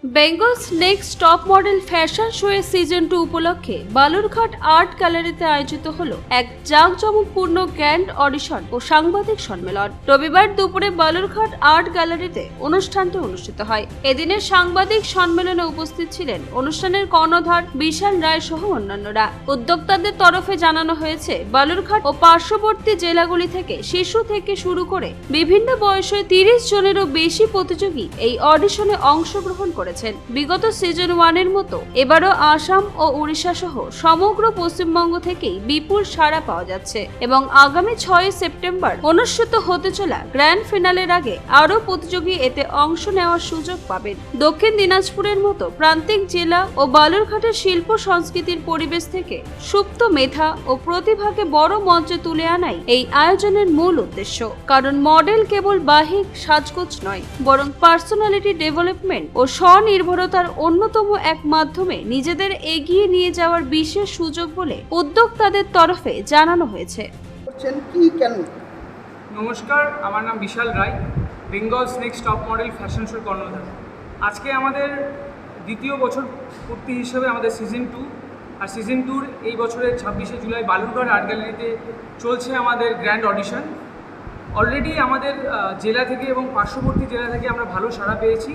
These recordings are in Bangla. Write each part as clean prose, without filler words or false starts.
Bengal's next top model fashion show এর সিজন 2 উপলক্ষে বালুরঘাট আর্ট গ্যালারিতে আয়োজিত হলো এক জাঁকজমকপূর্ণ গ্র্যান্ড অডিশন ও সাংবাদিক সম্মেলন। রবিবার দুপুরে বালুরঘাট আর্ট গ্যালারিতে অনুষ্ঠানটি অনুষ্ঠিত হয়। এদিনের সাংবাদিক সম্মেলনে উপস্থিত ছিলেন অনুষ্ঠানের কর্ণধার বিশাল রায় সহ অন্যান্যরা। উদ্যোক্তাদের তরফে জানানো হয়েছে, বালুরঘাট ও পার্শ্ববর্তী জেলাগুলি থেকে শিশু থেকে শুরু করে বিভিন্ন বয়সের 30 জনেরও বেশি প্রতিযোগী এই অডিশনে অংশগ্রহণ করেছেন। বিগত সিজন 1 এর মতো এবারও আসাম ও উড়িষ্যা সহ সমগ্র পশ্চিমবঙ্গ থেকেই বিপুল সাড়া পাওয়া যাচ্ছে এবং আগামী 6 সেপ্টেম্বর অনুষ্ঠিত হতে চলা গ্র্যান্ড ফিনালের আগে আরও প্রতিযোগী এতে অংশ নেওয়ার সুযোগ পাবেন। দক্ষিণ দিনাজপুরের মতো প্রান্তিক জেলা ও বালুরঘাটের শিল্প সংস্কৃতির পরিবেশ থেকে সুপ্ত মেধা ও প্রতিভাকে বড় মঞ্চে তুলে আনাই এই আয়োজনের মূল উদ্দেশ্য। কারণ মডেল কেবল বাহ্যিক সাজগোজ নয়, বরং পার্সোনালিটি ডেভেলপমেন্ট ও স্বনির্ভরতার অন্যতম এক মাধ্যমে নিজেদের এগিয়ে নিয়ে যাওয়ার বিশেষ সুযোগ বলে উদ্যোক্তাদের তরফে জানানো হয়েছে। নমস্কার, আমার নাম Bishal Roy, Bengal's next top model fashion শোর কর্ণধার। আজকে আমাদের দ্বিতীয় বছর পূর্তি হিসেবে আমাদের সিজন 2 আর সিজন 2 এই বছরের 26শে জুলাই বালুরঘাট আর্ট গ্যালারিতে চলছে আমাদের গ্র্যান্ড অডিশন। অলরেডি আমাদের জেলা থেকে এবং পার্শ্ববর্তী জেলা থেকে আমরা ভালো সাড়া পেয়েছি।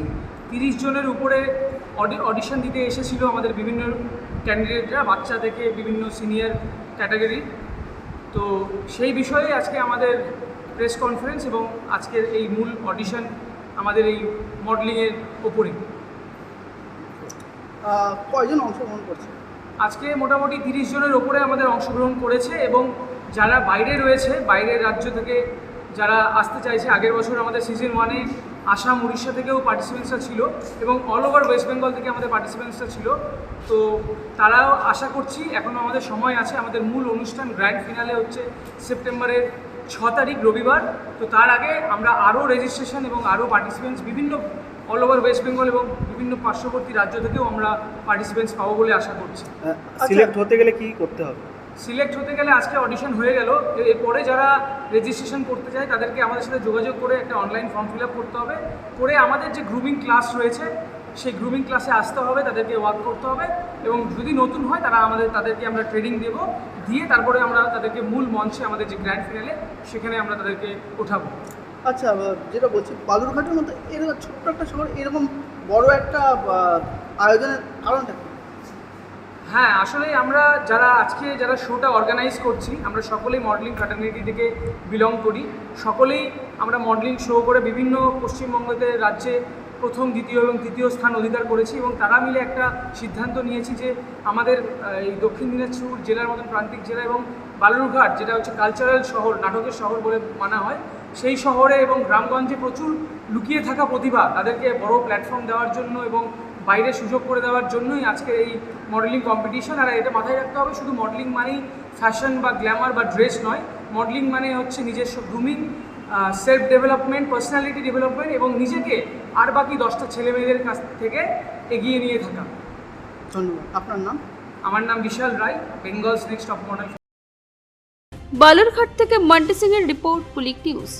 30 জনের উপরে অডিশন দিতে এসেছিল আমাদের বিভিন্ন ক্যান্ডিডেটরা, বাচ্চা থেকে বিভিন্ন সিনিয়র ক্যাটাগরি। তো সেই বিষয়ে আজকে আমাদের প্রেস কনফারেন্স এবং আজকের এই মূল অডিশন আমাদের এই মডেলিংয়ের ওপরেই। কয়জন অংশগ্রহণ করছে? আজকে মোটামুটি 30 জনের ওপরে আমাদের অংশগ্রহণ করেছে এবং যারা বাইরে রয়েছে, বাইরের রাজ্য থেকে যারা আসতে চাইছে, আগের বছর আমাদের সিজন 1-এ আসাম উড়িষ্যা থেকেও পার্টিসিপেন্টসরা ছিল এবং অল ওভার ওয়েস্ট বেঙ্গল থেকে আমাদের পার্টিসিপেন্টসরা ছিল। তো তারাও আশা করছি, এখনও আমাদের সময় আছে। আমাদের মূল অনুষ্ঠান গ্র্যান্ড ফিনালে হচ্ছে সেপ্টেম্বরের 6 তারিখ রবিবার। তো তার আগে আমরা আরও রেজিস্ট্রেশন এবং আরও পার্টিসিপেন্টস বিভিন্ন অল ওভার ওয়েস্ট বেঙ্গল এবং বিভিন্ন পার্শ্ববর্তী রাজ্য থেকেও আমরা পার্টিসিপেন্টস পাবো বলে আশা করছি। সিলেক্ট হতে গেলে কি করতে হবে? সিলেক্ট হতে গেলে আজকে অডিশন হয়ে গেল, এরপরে যারা রেজিস্ট্রেশন করতে চায় তাদেরকে আমাদের সাথে যোগাযোগ করে একটা অনলাইন ফর্ম ফিল আপ করতে হবে। করে আমাদের যে গ্রুমিং ক্লাস রয়েছে সেই গ্রুমিং ক্লাসে আসতে হবে, তাদেরকে ওয়ার্ক করতে হবে এবং যদি নতুন হয় তাদেরকে আমরা ট্রেনিং দিয়ে তারপরে আমরা তাদেরকে মূল মঞ্চে আমাদের যে গ্র্যান্ড ফিনালে সেখানে আমরা তাদেরকে ওঠাবো। আচ্ছা, যেটা বলছি, বালুরঘাটের মতো এরকম ছোট্ট একটা শহর এরকম বড় একটা আয়োজনের কারণটা? হ্যাঁ, আসলে আমরা যারা শোটা অর্গানাইজ করছি, আমরা সকলেই মডেলিং ফ্র্যাটার্নিটি থেকে বিলং করি। সকলেই আমরা মডেলিং শো করে বিভিন্ন পশ্চিমবঙ্গতে রাজ্যে প্রথম, দ্বিতীয় এবং তৃতীয় স্থান অধিকার করেছি এবং তারা মিলে একটা সিদ্ধান্ত নিয়েছি যে আমাদের এই দক্ষিণ দিনাজপুর জেলার মতন প্রান্তিক জেলা এবং বালুরঘাট, যেটা হচ্ছে কালচারাল শহর, নাটকের শহর বলে মানা হয়, সেই শহরে এবং গ্রামগঞ্জে প্রচুর লুকিয়ে থাকা প্রতিভা, তাদেরকে বড় প্ল্যাটফর্ম দেওয়ার জন্য এবং বাইরে সুযোগ করে দেওয়ার জন্যই আজকে এই মডেলিং কম্পিটিশন। আর এটা মাথায় রাখতে হবে, শুধু মডেলিং মানেই ফ্যাশন বা গ্ল্যামার বা ড্রেস নয়। মডেলিং মানে হচ্ছে নিজস্ব grooming, self development, personality development এবং নিজেকে আর বাকি 10টা ছেলেমেয়েদের কাছ থেকে এগিয়ে নিয়ে থাকা। ধন্যবাদ। আপনার নাম? আমার নাম Bishal Roy, Bengal's next top model. Balurghat থেকে মান্টি সিং এর রিপোর্ট, কুলিক নিউজ।